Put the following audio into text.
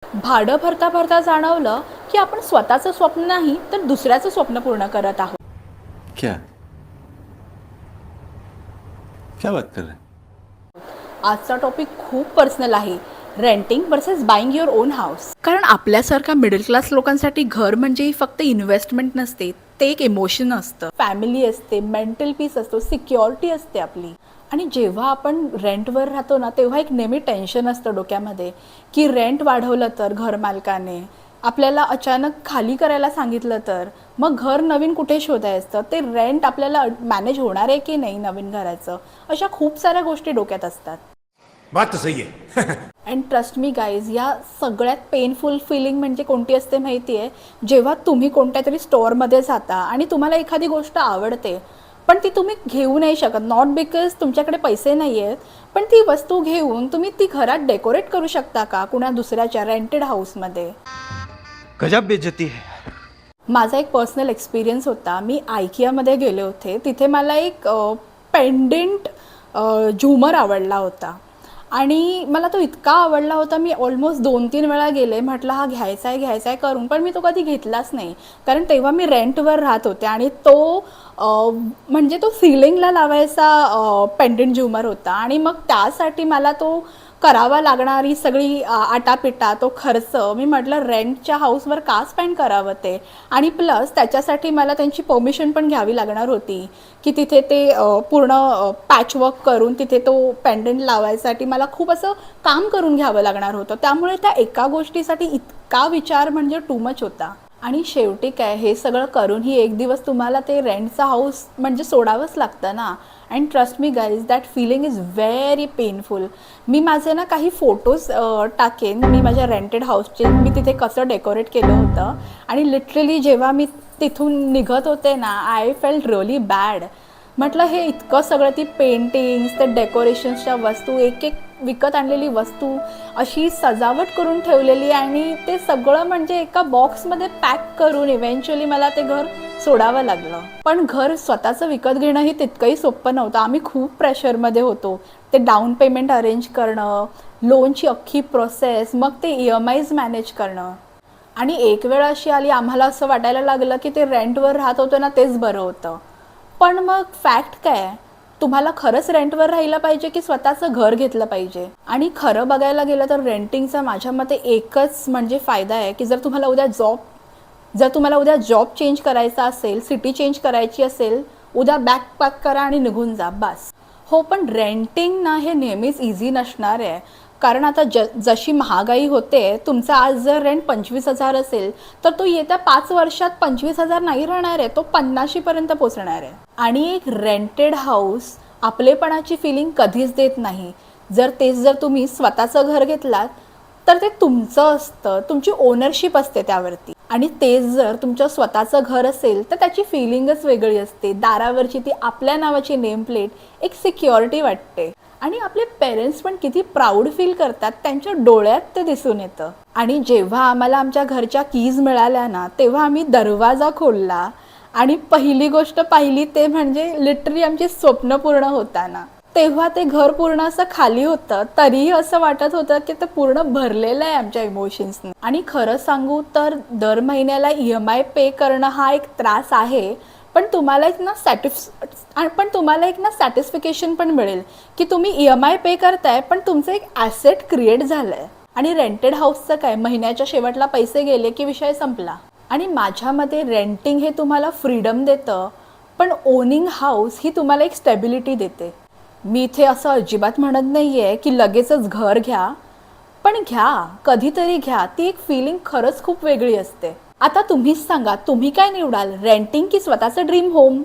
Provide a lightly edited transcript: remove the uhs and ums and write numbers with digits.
भाडं भरता भरता जाणवलं की आपण स्वतःचं स्वप्न नाही तर दुसऱ्याचं स्वप्न पूर्ण करत आहोत. क्या क्या बात कर रहे हैं? आजचा टॉपिक खूप पर्सनल आहे, renting versus buying your on house. कारण आपल्यासारख्या मिडल क्लास लोकांसाठी घर म्हणजे फक्त इन्व्हेस्टमेंट नसते, ते एक इमोशन असतं, फॅमिली असते, मेंटल पीस असतो, सिक्युरिटी असते आपली. आणि जेव्हा आपण रेंटवर राहतो ना तेव्हा एक नेहमी टेन्शन असतं डोक्यामध्ये की रेंट वाढवलं तर घरमालकाने आपल्याला अचानक खाली करायला सांगितलं तर मग घर नवीन कुठे शोधायचं, ते रेंट आपल्याला मॅनेज होणार आहे की नाही नवीन घराचं, अशा खूप साऱ्या गोष्टी डोक्यात असतात. बात तो सही है. अँड ट्रस्ट मी गाईज, या सगळ्यात पेनफुल फिलिंग म्हणजे कोणती असते माहिती आहे? जेव्हा तुम्ही कोणत्या तरी स्टोअरमध्ये जाता आणि तुम्हाला एखादी गोष्ट आवडते पण ती तुम्ही घेऊ नाही शकत, नॉट बिकॉज तुमच्याकडे पैसे नाही आहेत, पण ती वस्तू घेऊन तुम्ही ती घरात डेकोरेट करू शकता का कुणा दुसऱ्याच्या रेंटेड हाऊसमध्ये? गजब बेइज्जती है. माझा एक पर्सनल एक्सपिरियन्स होता. मी आयकियामध्ये गेले होते, तिथे मला एक पेंडेंट झुमर आवडला होता आणि मला तो इतका आवडला होता, मी ऑलमोस्ट 2-3 वेळा गेले, म्हटलं हा घ्यायचा आहे करून, पण मी तो कधी घेतलाच नाही. कारण तेव्हा मी रेंटवर राहत होते आणि तो म्हणजे तो सिलिंगला लावायचा पेंडेंट झुमर होता आणि मग त्यासाठी मला तो करावा लागणारी सगळी आटापिटा, तो खर्च, मी म्हटलं रेंटच्या हाऊसवर का स्पेंड करावं ते. आणि प्लस त्याच्यासाठी मला त्यांची परमिशन पण घ्यावी लागणार होती की तिथे ते पूर्ण पॅचवर्क करून तिथे तो पेंडंट लावायसाठी मला खूप असं काम करून घ्यावं लागणार होतं. त्यामुळे त्या एका गोष्टीसाठी इतका विचार म्हणजे टू मच होता. आणि शेवटी काय, हे सगळं करूनही एक दिवस तुम्हाला ते रेंटचा हाऊस म्हणजे सोडावंच लागतं ना. And trust me guys, that feeling is very painful. मी माझे ना काही फोटोज टाकेन, मी माझ्या रेंटेड हाऊसचे, मी तिथे कसं डेकोरेट केलं होतं. आणि लिटरली जेव्हा मी तिथून निघत होते ना, आय फेल्ट रिअली बॅड. म्हटलं हे इतकं सगळं, ती पेंटिंग्स, ते डेकोरेशन्सच्या वस्तू, एक एक विकत आणलेली वस्तू अशी सजावट करून ठेवलेली आणि ते सगळं म्हणजे एका बॉक्समध्ये पॅक करून इव्हेंच्युअली मला ते घर सोडावं लागलं. पण घर स्वतःचं विकत घेणं ही तितकंही सोपं नव्हतं. आम्ही खूप प्रेशरमध्ये होतो. ते डाऊन पेमेंट अरेंज करणं, लोनची अख्खी प्रोसेस, मग ते EMIs मॅनेज करणं. आणि एक वेळ अशी आली, आम्हाला असं वाटायला लागलं की ते रेंटवर राहत होतं ना तेच बरं होतं. पण मग फॅक्ट काय, तुम्हाला खरंच रेंटवर राहिलं पाहिजे की स्वतःचं घर घेतलं पाहिजे? आणि खरं बघायला गेलं तर रेंटिंगचा माझ्या मते एकच म्हणजे फायदा आहे की जर तुम्हाला उद्या जॉब चेंज करायचा असेल, सिटी चेंज करायची असेल, उद्या बॅग पॅक करा आणि निघून जा, बस. हो, पण रेंटिंग ना हे नेहमीच इझी नसणार आहे. कारण आता जशी महागाई होते, तुमचा आज जर रेंट 25,000 असेल तर तो येत्या 5 वर्षात 25,000 नाही राहणार आहे, तो 50,000पर्यंत पोचणार आहे. आणि एक रेंटेड हाऊस आपलेपणाची फिलिंग कधीच देत नाही. जर तुम्ही स्वतःचं घर घेतलात तर ते तुमचं असतं, तुमची ओनरशिप असते त्यावरती. आणि तेच जर तुमचं स्वतःचं घर असेल तर त्याची फिलिंगच वेगळी असते. दारावरची ती आपल्या नावाची नेम प्लेट, एक सिक्युरिटी वाटते. आणि आपले पेरेंट्स पण किती प्राऊड फील करतात, त्यांच्या डोळ्यात ते दिसून येतं. आणि जेव्हा आम्हाला आमच्या घरच्या कीज मिळाल्या ना, तेव्हा आम्ही दरवाजा खोलला आणि पहिली गोष्ट पाहिली ते म्हणजे लिटरली आमची स्वप्न पूर्ण होताना. तेव्हा ते घर पूर्ण असं खाली होतं, तरीही असं वाटत होतं की ते पूर्ण भरलेलं आहे आमच्या इमोशन्सने. आणि खरं सांगू तर दर महिन्याला EMI पे करणं हा एक त्रास आहे, पण तुम्हाला एक ना सॅटिस्फिकेशन पण मिळेल की तुम्ही EMI पे करताय पण तुमचं एक ॲसेट क्रिएट झालं आहे. आणि रेंटेड हाऊसचं काय, महिन्याच्या शेवटला पैसे गेले की विषय संपला. आणि माझ्या मते रेंटिंग हे तुम्हाला फ्रीडम देतं, पण ओनिंग हाऊस ही तुम्हाला एक स्टेबिलिटी देते. मी इथे असं अजिबात म्हणत नाही आहे की लगेचच घर घ्या, पण घ्या, कधीतरी घ्या, ती एक फिलिंग खरंच खूप वेगळी असते. आता तुम्हीच सांगा, तुम्ही काय निवडाल, रेंटिंग की स्वतःचं ड्रीम होम?